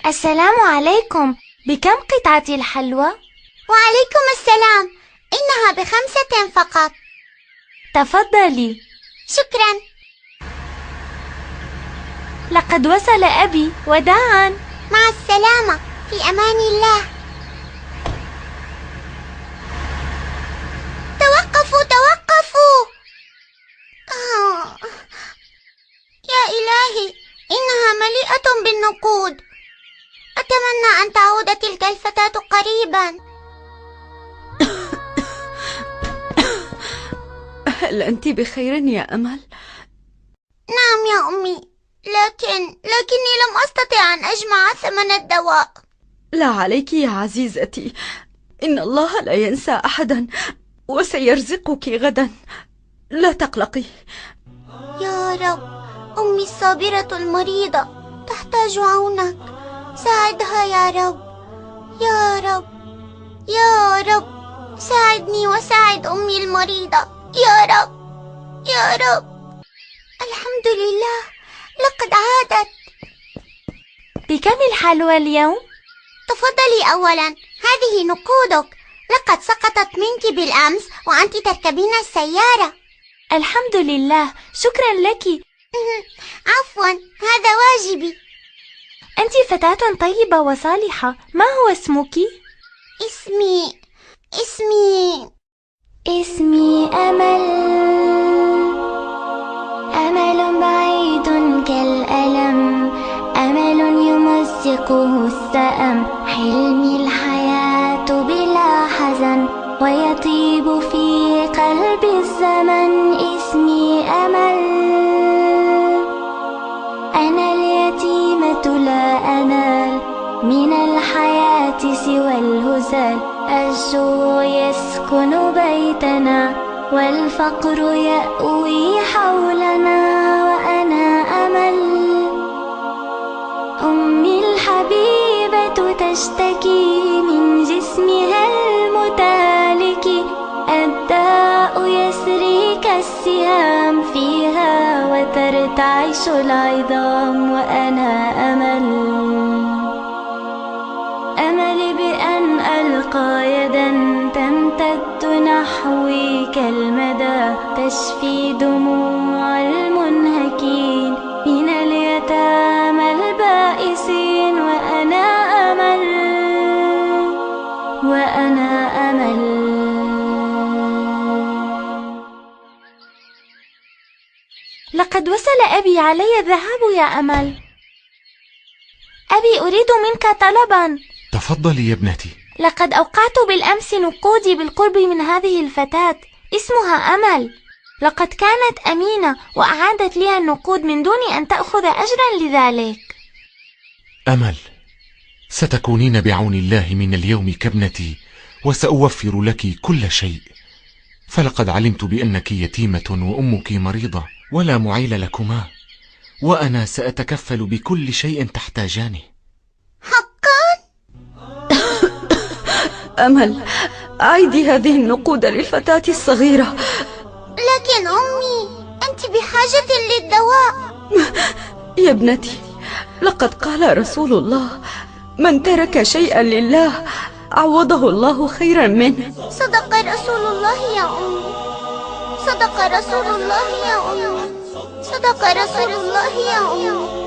السلام عليكم، بكم قطعة الحلوى؟ وعليكم السلام، إنها ب5 فقط. تفضلي. شكرا. لقد وصل أبي، وداعا. مع السلامة، في أمان الله. توقفوا توقفوا. يا إلهي، إنها مليئة بالنقود. أتمنى أن تعود تلك الفتاة قريبا. هل أنت بخير يا أمل؟ نعم يا أمي، لكني لم أستطع أن أجمع ثمن الدواء. لا عليك يا عزيزتي، إن الله لا ينسى أحدا، وسيرزقك غدا، لا تقلقي. يا رب، أمي الصابرة المريضة تحتاج عونك، ساعدها يا رب. يا رب يا رب، ساعدني وساعد أمي المريضة يا رب يا رب. الحمد لله، لقد عادت. بكم الحلوى اليوم؟ تفضلي أولا، هذه نقودك، لقد سقطت منك بالأمس وأنت تركبين السيارة. الحمد لله، شكرا لك. عفوا، هذا واجبي. أنت فتاة طيبة وصالحة، ما هو اسمك؟ اسمي أمل. أمل بعيد كالألم، أمل يمزقه السأم، حلمي الحياة بلا حزن، ويطيب في قلب الزمن. اسمي أمل. أنا اليتيمة لا أنال من الحياة سوى الهزال، الجوع يسكن بيتنا والفقر يأوي حولنا، وأنا أمل. أمي الحبيبة تشتكي من جسمها المتهالك، الداء يسري كالسهام فيها وترتعش العظام، وأنا أمل. أمل بأن ألقى يدا تمتد نحوي كالمدى، تشفي دموع المنهكين من اليتامى البائسين، وأنا أمل. لقد وصل أبي، علي الذهاب يا أمل. أبي، أريد منك طلبا. تفضلي يا ابنتي. لقد أوقعت بالأمس نقودي بالقرب من هذه الفتاة، اسمها أمل. لقد كانت أمينة وأعادت لي النقود من دون أن تأخذ أجرا لذلك. أمل، ستكونين بعون الله من اليوم كابنتي، وسأوفر لك كل شيء، فلقد علمت بأنك يتيمة وأمك مريضة ولا معيل لكما، وأنا سأتكفل بكل شيء تحتاجانه. حقا؟ أمل، أعيدي هذه النقود للفتاة الصغيرة. لكن أمي، أنت بحاجة للدواء. يا ابنتي، لقد قال رسول الله: من ترك شيئا لله عوضه الله خيرا منه. صدق رسول الله يا أمي، صدق رسول الله يا أمي، صدق رسول الله يا أمي.